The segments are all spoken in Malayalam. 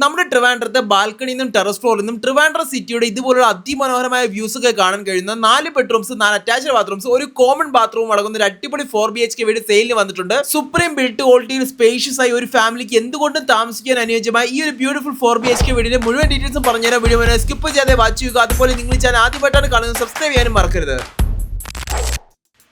നമ്മുടെ ട്രിവാൻഡ്രത്തെ ബാൽക്കണിയിൽ നിന്നും ടെറസ് ഫ്ലോറിൽ നിന്നും ട്രിവാൻഡ്രം സിറ്റിയുടെ ഇതുപോലുള്ള അതിമനോഹരമായ വ്യൂസ് ഒക്കെ കാണാൻ കഴിയുന്ന 4 ബെഡ്റൂംസ് 4 അറ്റാച്ച്ഡ് ബാത്റൂംസ് ഒരു കോമൺ ബാത്റൂം അടങ്ങുന്ന ഒരു അടിപൊളി 4BHK വീട് സെയിലിന് വന്നിട്ടുണ്ട്. സുപ്രീം ബിൽഡ് ക്വാളിറ്റിയിൽ സ്പേഷ്യസ് ആയി ഒരു ഫാമിലിക്ക് എന്തുകൊണ്ടും താമസിക്കാൻ അനുയോജ്യമായ ഈ ഒരു ബ്യൂട്ടിഫുൾ 4BHK വീടിന്റെ മുഴുവൻ ഡീറ്റെയിൽസും പറഞ്ഞുതരാം. വീഡിയോ സ്കിപ്പ് ചെയ്യാതെ വാച്ച് ചെയ്യുക. അതുപോലെ നിങ്ങൾ ചാനൽ ആദ്യമായിട്ടാണ് കാണുന്നത് സബ്സ്ക്രൈബ് ചെയ്യാനും മറക്കരുത്.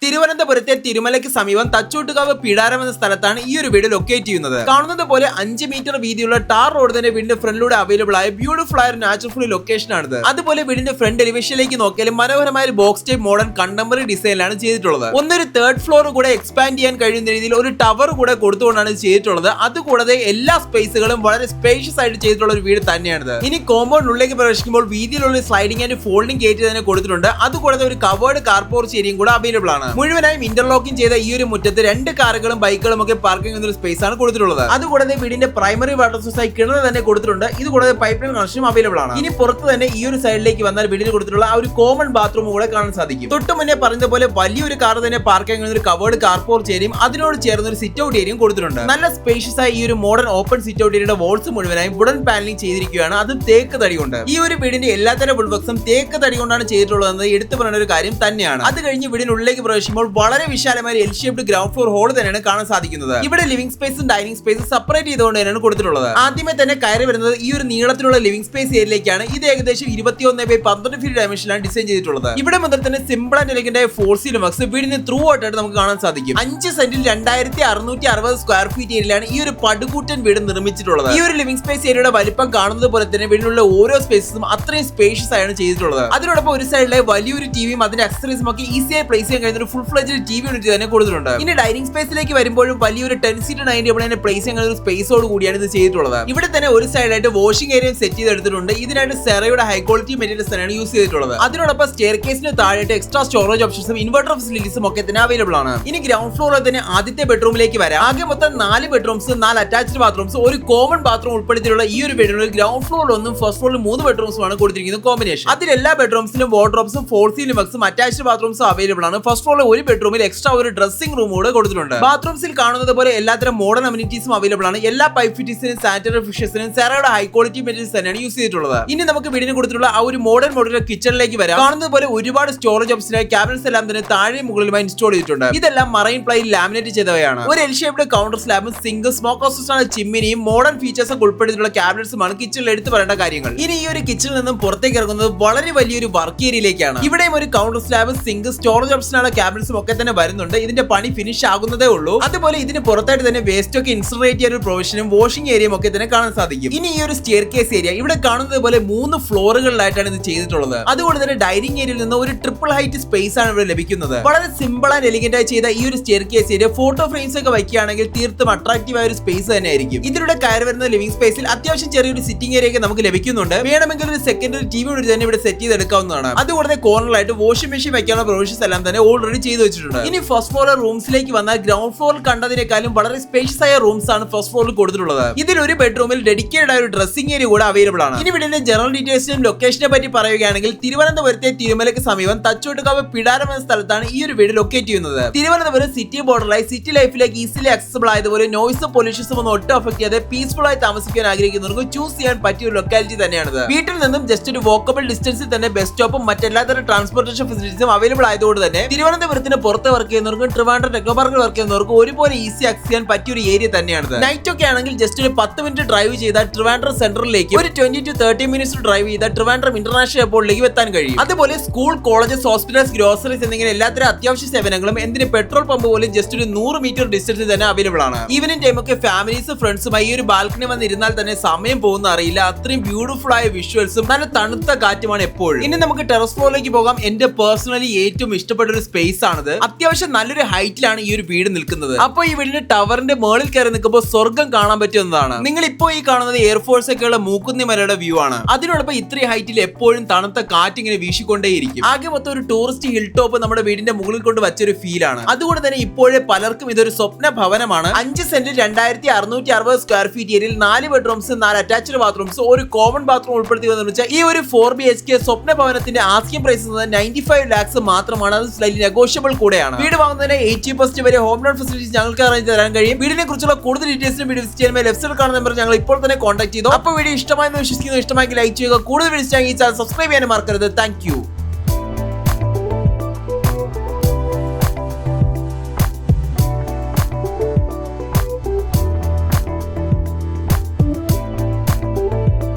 തിരുവനന്തപുരത്തെ തിരുമലയ്ക്ക് സമീപം തച്ചോട്ടുകാവ് പിടാരം എന്ന സ്ഥലത്താണ് ഈ ഒരു വീട് ലൊക്കേറ്റ് ചെയ്യുന്നത്. കാണുന്നത് പോലെ 5 മീറ്റർ വീതിയുള്ള ടാർ റോഡ് തന്നെ വീടിന്റെ ഫ്രണ്ടിലൂടെ അവൈലബിൾ ആയ ബ്യൂട്ടിഫുൾ ആയ നാച്ചുറൽ ലൊക്കേഷൻ ആണിത്. അതുപോലെ വീടിന്റെ ഫ്രണ്ട് എലിവേഷനിലേക്ക് നോക്കിയാലും മനോഹരമായ ഒരു ബോക്സ് ടൈപ്പ് മോഡേൺ കണ്ടംപററി ഡിസൈനിലാണ് ചെയ്തിട്ടുള്ളത്. ഒന്നൊരു തേർഡ് ഫ്ലോർ കൂടെ എക്സ്പാൻഡ് ചെയ്യാൻ കഴിയുന്ന രീതിയിൽ ഒരു ടവർ കൂടെ കൊടുത്തുകൊണ്ടാണ് ചെയ്തിട്ടുള്ളത്. അതുകൂടാതെ എല്ലാ സ്പേസുകളും വളരെ സ്പേഷ്യസ് ആയിട്ട് ചെയ്തിട്ടുള്ള ഒരു വീട് തന്നെയാണിത്. ഇനി കോമ്പൗണ്ടിനുള്ളിലേക്ക് പ്രവേശിക്കുമ്പോൾ വീതിയിലുള്ള സ്ലൈഡിംഗ് ആൻഡ് ഫോൾഡിംഗ് ഗേറ്റ് തന്നെ കൊടുത്തിട്ടുണ്ട്. അതുകൂടാതെ ഒരു കവേർഡ് കാർ പോർച്ച് ഏരിയയും കൂടെ അവൈലബിൾ ആണ്. മുഴുവനായും ഇന്റർലോക്കിംഗ് ചെയ്ത ഈ ഒരു മുറ്റത്ത് 2 കാറുകളും ബൈക്കുകളും ഒക്കെ പാർക്കിംഗ് ചെയ്യുന്ന ഒരു സ്പേസ് ആണ് കൊടുത്തിട്ടുള്ളത്. അതുകൂടാതെ വീടിന്റെ പ്രൈമറി വാട്ടർ സോഴ്സ് ആയി കിണർ തന്നെ കൊടുത്തിട്ടുണ്ട്. ഇത് കൂടാതെ പൈപ്പ് ലൈൻ കണക്ഷനും അവൈലബിൾ ആണ്. ഇനി പുറത്ത് തന്നെ ഈ ഒരു സൈഡിലേക്ക് വന്നാൽ വീടിന് കൊടുത്തിട്ടുള്ള ആ ഒരു കോമൺ ബാത്റൂം കൂടെ കാണാൻ സാധിക്കും. തൊട്ട് മുന്നേ പറഞ്ഞ പോലെ വലിയൊരു കാർ തന്നെ പാർക്കിംഗ് ചെയ്യുന്ന ഒരു കവേർഡ് കാർ പോർച്ച് ഏരിയയും അതിനോട് ചേർന്ന ഒരു സിറ്റ് ഔട്ട് ഏരിയയും കൊടുത്തിട്ടുണ്ട്. നല്ല സ്പേഷ്യസ് ആയി ഈ ഒരു മോഡേൺ ഓപ്പൺ സിറ്റ് ഔട്ട് ഏരിയയുടെ വോൾസ് മുഴുവനായും വുഡൻ പാനലിംഗ് ചെയ്തിരിക്കുകയാണ്. അത് തേക്ക് തടി കൊണ്ട്. ഈ ഒരു വീടിന്റെ എല്ലാത്തരം വുഡ്വർക്സും തേക്ക് തടി കൊണ്ടാണ് ചെയ്തിട്ടുള്ളത് എടുത്തു പറയുന്ന ഒരു കാര്യം തന്നെയാണ്. അത് കഴിഞ്ഞ് വീടിനുള്ളിലേക്ക് പ്രവേശിക്കുമ്പോൾ വളരെ വിശാലമായ L shaped ground floor hall തന്നെയാണ് കാണാൻ സാധിക്കുന്നത്. ഇവിടെ ലിവിംഗ് സ്പേസും ഡൈനിങ് സ്പേസും സെപ്പറേറ്റ് ചെയ്തുകൊണ്ട് തന്നെയാണ് കൊടുത്തിട്ടുള്ളത്. ആദ്യമേ തന്നെ കയറി വരുന്നത് ഈ ഒരു നീളത്തിലുള്ള ലിവിംഗ് സ്പേസ് ഏരിയയിലേക്കാണ്. ഇത് ഏകദേശം 21x12 ഫീറ്റ് ഡയമെൻഷനിലാണ് ഡിസൈൻ ചെയ്തിട്ടുള്ളത്. ഇവിടെ മുതൽ തന്നെ സിമ്പിൾ ആൻഡ് എലഗന്റ് ആയ 4 സീലിംഗ് വർക്ക്സ് വീടിന് ത്രൂ ആയിട്ട് നമുക്ക് കാണാൻ സാധിക്കും. 5 സെന്റിൽ 2660 സ്ക്വയർ ഫീറ്റ് ഏരിയയിലാണ് ഈ ഒരു പടുകൂറ്റൻ വീട് നിർമ്മിച്ചിട്ടുള്ളത്. ഈ ഒരു ലിവിംഗ് സ്പേസ് ഏരിയയുടെ വലിപ്പം കാണുന്നത് പോലെ തന്നെ വീടിനുള്ള ഓരോ സ്പേസും അത്രയും സ്പേഷ്യസ് ആണ് ചെയ്തിട്ടുള്ളത്. അതിനോടൊപ്പം ഒരു സൈഡിലെ വലിയൊരു ടിവിയും അതിന്റെ അക്സസറീസും ഒക്കെ ഈസിയായി പ്ലേസ് ചെയ്യാൻ കഴിയുന്ന ഒരു ഫുൾ ഫ്ലെഡ്ജ് ടിവി യൂണിറ്റ് തന്നെ കൊടുത്തിട്ടുണ്ട്. ഇനി ഡൈനിങ് സ്പേസിലേക്ക് വരുമ്പോഴും വലിയൊരു 10 സീറ്റ് ഡൈനിങ് ടേബിൾ തന്നെ പ്ലേസ് ചെയ്യുന്ന ഒരു സ്പേസോട് കൂടിയാണ് ഇത് ചെയ്തിട്ടുള്ളത്. ഇവിടെ തന്നെ ഒരു സൈഡായിട്ട് വാഷിംഗ് ഏരിയ സെറ്റ് ചെയ്തെടുത്തിട്ടുണ്ട്. ഇതിനായിട്ട് സെറയുടെ ഹൈ ക്വാളിറ്റി മെറ്റീരിയൽസ് തന്നെയാണ് യൂസ് ചെയ്തിട്ടുള്ളത്. അതിനോടൊപ്പം സ്റ്റെയർ കേസിന് താഴെയായിട്ട് എക്സ്ട്രാ സ്റ്റോറേജ് ഓപ്ഷൻസും ഇൻവെർട്ടർ ഫെസിലിറ്റീസും ഒക്കെ തന്നെ അവൈലബിൾ ആണ്. ഇനി ഗ്രൗണ്ട് ഫ്ലോറിൽ തന്നെ ആദ്യത്തെ ബെഡ്റൂമിലേക്ക് വരാം. ആകെ മൊത്തം 4 ബെഡ്റൂംസ് 4 അറ്റാച്ച്ഡ് ബാത്റൂംസ് ഒരു കോമൺ ബാത്റൂം ഉൾപ്പെടുത്തിയുള്ള ഈ ഒരു ബെഡ്റൂമിൽ ഗ്രൗണ്ട് ഫ്ലോറിൽ ഒന്നും ഫസ്റ്റ് ഫ്ലോറിൽ 3 ബെഡ്റൂംസും ആണ് കൊടുത്തിരിക്കുന്നത് കോമ്പിനേഷൻ. അതിൽ എല്ലാ ബെഡ്റൂംസിലും വാർഡ്രോബ്സും 4 സീലിംഗ് വർക്ക്സും അറ്റാച്ച്ഡ് ബാത്റൂംസും അവൈലബിൾ ആണ്. ഫസ്റ്റ് ഫ്ലോറിൽ ഒരു ബെഡ്റൂമിൽ എക്സ്ട്രാ ഒരു ഡ്രസ്സിംഗ് റൂം കൂടെ കൊടുത്തിട്ടുണ്ട്. ബാത്റൂംസിൽ കാണുന്നത് പോലെ എല്ലാത്തരം മോഡേൺ അമ്യൂണിറ്റീസും അവൈലബിൾ ആണ്. എല്ലാ പൈപ്പ് ഫിറ്റിംഗ്സിനും സാനിറ്ററി ഫിഷസിനും സെറയുടെ ഹൈ ക്വാളിറ്റി മെറ്റീരിയൽസ് തന്നെയാണ് യൂസ് ചെയ്തിട്ടുള്ളത്. ഇനി നമുക്ക് വീടിന് കൊടുത്തിട്ടുള്ള ആ ഒരു മോഡേൺ മോഡുലർ കിച്ചണിലേക്ക് വരാം. കാണുന്നത് പോലെ ഒരുപാട് സ്റ്റോറേജ് ഓപ്ഷനായി ക്യാബിനറ്റ്സ് എല്ലാം തന്നെ താഴെ മുകളിലുമായി ഇൻസ്റ്റാൾ ചെയ്തിട്ടുണ്ട്. ഇതെല്ലാം മറൈൻ പ്ലൈയിൽ ലാമിനേറ്റ് ചെയ്തവയാണ്. ഒരു എൽ ഷേപ്ഡ് കൗണ്ടർ സ്ലാബും സിങ്ക് സ്മോക്ക് ഹൗസസ് ചിമ്മിനിയും മോഡേൺ ഫീച്ചേഴ്സ് ഒക്കെ ഉൾപ്പെടുത്തിയിട്ടുള്ള ക്യാബിനറ്റ്സുമാണ് കിച്ചണിൽ എടുത്തു പറയേണ്ട കാര്യങ്ങൾ. ഇനി ഈ ഒരു കിച്ചണിൽ നിന്നും പുറത്തേക്ക് ഇറങ്ങുന്നത് വളരെ വലിയൊരു വർക്ക് ഏരിയയിലേക്കാണ്. ഇവിടെയും ഒരു കൗണ്ടർ സ്ലാബ് സിങ്ക് സ്റ്റോറേജ് ഓപ്ഷനാണ് ക്യാബിനറ്റ്സും ഒക്കെ തന്നെ വരുന്നുണ്ട്. ഇതിന്റെ പണി ഫിനിഷ് ആകുന്നതേ ഉള്ളൂ. അതുപോലെ ഇതിന് പുറത്തായിട്ട് തന്നെ വേസ്റ്റ് ഒക്കെ ഇൻസിനറേറ്റ് ചെയ്യാൻ ഒരു പ്രൊവിഷനും വാഷിംഗ് ഏരിയയും ഒക്കെ തന്നെ കാണാൻ സാധിക്കും. ഇനി ഈ ഒരു സ്റ്റെയർ കേസ് ഏരിയ ഇവിടെ കാണുന്നത് പോലെ 3 ഫ്ലോറുകളിലായിട്ടാണ് ഇത് ചെയ്തിട്ടുള്ളത്. അതുകൊണ്ട് തന്നെ ഡൈനിങ് ഏരിയയിൽ നിന്ന് ഒരു ട്രിപ്പിൾ ഹൈറ്റ് സ്പേസ് ആണ് ഇവിടെ ലഭിക്കുന്നത്. വളരെ സിമ്പിൾ ആൻഡ് എലിഗന്റ് ആയി ചെയ്ത ഈ ഒരു stair case area photo frames ഒക്കെ വയ്ക്കുകയാണെങ്കിൽ തീർത്തും അട്രാക്റ്റീവ് ആയ ഒരു സ്പേസ് തന്നെ ആയിരിക്കും. ഇതിലൂടെ കയറി വരുന്ന ലിവിംഗ് സ്പേസിൽ അത്യാവശ്യം ചെറിയൊരു സിറ്റിംഗ് ഏരിയ ഒക്കെ നമുക്ക് ലഭിക്കുന്നുണ്ട്. വേണമെങ്കിൽ ഒരു സെക്കൻഡറി ടിവി യൂണിറ്റ് തന്നെ ഇവിടെ സെറ്റ് ചെയ്തെടുക്കാവുന്നതാണ്. അതുകൂടാതെ കോർണറിലായിട്ട് വാഷിംഗ് മെഷീൻ വയ്ക്കാനുള്ള പ്രൊവിഷൻസ് എല്ലാം തന്നെ ഓൾറെഡി ചെയ്തു വെച്ചിട്ടുണ്ട്. ഇനി ഫസ്റ്റ് ഫ്ലോർ റൂംസിലേക്ക് വന്നാൽ ഗ്രൗണ്ട് ഫ്ലോറിൽ കണ്ടതിനേക്കാളും വളരെ സ്പേഷ്യസ് ആയ റൂംസ് ആണ് ഫസ്റ്റ് ഫ്ലോറിൽ കൊടുത്തിട്ടുള്ളത്. ഇതിൽ ഒരു ബെഡ്റൂമിൽ ഡെഡിക്കേറ്റഡ് ആയ ഒരു ഡ്രസ്സിംഗ് ഏരിയ കൂടെ അവൈലബിൾ ആണ്. ഇനി വീടിന്റെ ജനറൽ ഡീറ്റെയിൽസിനും ലൊക്കേഷനെ പറ്റി പറയുകയാണെങ്കിൽ തിരുവനന്തപുരത്തെ തിരുമലയ്ക്ക് സമീപം തച്ചോട്ടുകാവ് പിടാരം എന്ന സ്ഥലത്താണ് ഈ ഒരു വീട് ലൊക്കേറ്റ് ചെയ്യുന്നത്. തിരുവനന്തപുരം സിറ്റി ബോർഡറിലായി സിറ്റി ലൈഫിലേക്ക് ഈസിലി ആക്സസിബിൾ ആയതുപോലെ നോയ്സും പൊല്യൂഷൻസും ഒന്നും ഒട്ടും അഫക്ട് ചെയ്യാതെ പീസ്ഫുൾ ആയി താമസിക്കാൻ ആഗ്രഹിക്കുന്നവർക്ക് ചൂസ് ചെയ്യാൻ പറ്റിയ ഒരു ലൊക്കാലിറ്റി തന്നെയാണിത്. വീട്ടിൽ നിന്നും ജസ്റ്റ് ഒരു വോക്കബിൾ ഡിസ്റ്റൻസിൽ തന്നെ ബസ് സ്റ്റോപ്പും മറ്റെല്ലാത്തരം ട്രാൻസ്പോർട്ടേഷൻ ഫെസിലിറ്റീസും അവൈലബിൾ ആയതുകൊണ്ട് തന്നെ തിരുവനന്തപുരത്തിന് പുറത്ത് വർക്ക് ചെയ്യുന്നവർക്കും ട്രിവാൻഡ്രം ടെക്നോ പാർക്കിൽ വർക്ക് ചെയ്യുന്നവർക്കും ഒരുപോലെ ഈസി ആക്സസ് ചെയ്യാൻ പറ്റിയ ഒരു ഏരിയ തന്നെയാണിത്. നൈറ്റ് ഒക്കെ ആണെങ്കിൽ ജസ്റ്റ് ഒരു 10 മിനിറ്റ് ഡ്രൈവ് ചെയ്താൽ ട്രിവാൻഡ്രം സെൻട്രലിലേക്ക് ഒരു 20 to 30 മിനിറ്റ്സ് ഡ്രൈവ് ചെയ്താൽ ട്രിവാൻഡ്രം ഇന്റർനാഷണൽ എയർപോർട്ടിലേക്ക് എത്താൻ കഴിയും. അതുപോലെ സ്കൂൾ, കോളേജസ്, ഹോസ്പിറ്റൽസ്, ഗ്രോസറീസ് എന്നിങ്ങനെ എല്ലാത്തരം അത്യാവശ്യ സേവനങ്ങളും എന്തിന് പെട്രോൾ പമ്പ് പോലും ജസ്റ്റ് ഒരു 100 മീറ്റർ ഡിസ്റ്റൻസിൽ തന്നെ അവൈലബിൾ ആണ്. ഈവനിംഗ് ടൈം ഒക്കെ ഫാമിലീസ് ഫ്രണ്ട്സുമായി ഈ ഒരു ബാൽക്കണി വന്നിരുന്നാൽ തന്നെ സമയം പോകുന്ന അറിയില്ല. അത്രയും ബ്യൂട്ടിഫുൾ ആയ വിഷ്വൽസും നല്ല തണുത്ത കാറ്റുമാണ് എപ്പോഴും. ഇനി നമുക്ക് ടെറസ് ഫ്ലോറിലേക്ക് പോകാം. എന്റെ പേഴ്സണലി ഏറ്റവും ഇഷ്ടപ്പെട്ട ഒരു സ്പേസ് ആണിത്. അത്യാവശ്യം നല്ലൊരു ഹൈറ്റിലാണ് ഈ ഒരു വീട് നിൽക്കുന്നത്. അപ്പോൾ ഈ വീടിന്റെ ടവറിന്റെ മുകളിൽ കയറി നിൽക്കുമ്പോൾ സ്വർഗം കാണാൻ പറ്റുന്നതാണ്. നിങ്ങൾ ഇപ്പോൾ ഈ കാണുന്നത് എയർഫോഴ്സ് ഒക്കെയുള്ള മൂക്കുന്നി മലയുടെ വ്യൂ ആണ്. അതിനോടൊപ്പം ഇത്രയും ഹൈറ്റിൽ എപ്പോഴും തണുത്ത കാറ്റ് ഇങ്ങനെ വീശിക്കൊണ്ടേയിരിക്കും. ആകെ മൊത്തം ഒരു ടൂറിസ്റ്റ് ഹിൽ ടോപ്പ് നമ്മുടെ വീടിന്റെ മുകളിൽ കൊണ്ട് വച്ചൊരു ഫീൽ ആണ്. അതുകൊണ്ട് തന്നെ ഇപ്പോഴേ പലർക്കും ഇതൊരു സ്വപ്ന ഭവനമാണ്. 5 സെന്റിൽ 2660 സ്ക്വയർ ഫീറ്റ് ഏരിയയിൽ 4 ബെഡ്റൂംസ് 4 അറ്റാച്ച്ഡ് ബാത്റൂംസ് ഒരു കോമൺ ബാത്റൂം ഉൾപ്പെടുത്തി നിർമ്മിച്ച ഈ ഒരു 4BHK സ്വപ്ന ഭവനത്തിന്റെ ആസ്കിംഗ് പ്രൈസ് 95 lakhs മാത്രമാണ്. അത് സ്ലൈറ്റ്ലി നെഗോഷ്യബിൾ കൂടെയാണ്. വീട് വാങ്ങുന്നതിന് 80% വരെ ഹോം ലോൺ ഫെസിലിറ്റീസ് ഞങ്ങൾക്ക് അറേഞ്ച് തരാൻ കഴിയും. വീടിനെ കുറിച്ചുള്ള കൂടുതൽ ഡീറ്റെയിൽസിനും വീഡിയോ വിസിറ്റ് ചെയ്യാൻ ലെഫ്റ്റ് സൈഡിൽ കാണുന്ന നമ്പർ ഞങ്ങൾ ഇപ്പോൾ തന്നെ കോൺടാക്ട് ചെയ്തു. അപ്പോൾ വീഡിയോ ഇഷ്ടമായെന്ന് വിശ്വസിക്കുന്നു. ഇഷ്ടമായെങ്കിൽ ലൈക്ക് ചെയ്യുക. കൂടുതൽ വീഡിയോസ് ഈ ചാനൽ സബ്സ്ക്രൈബ് ചെയ്യാൻ മറക്കരുത്. Thank you.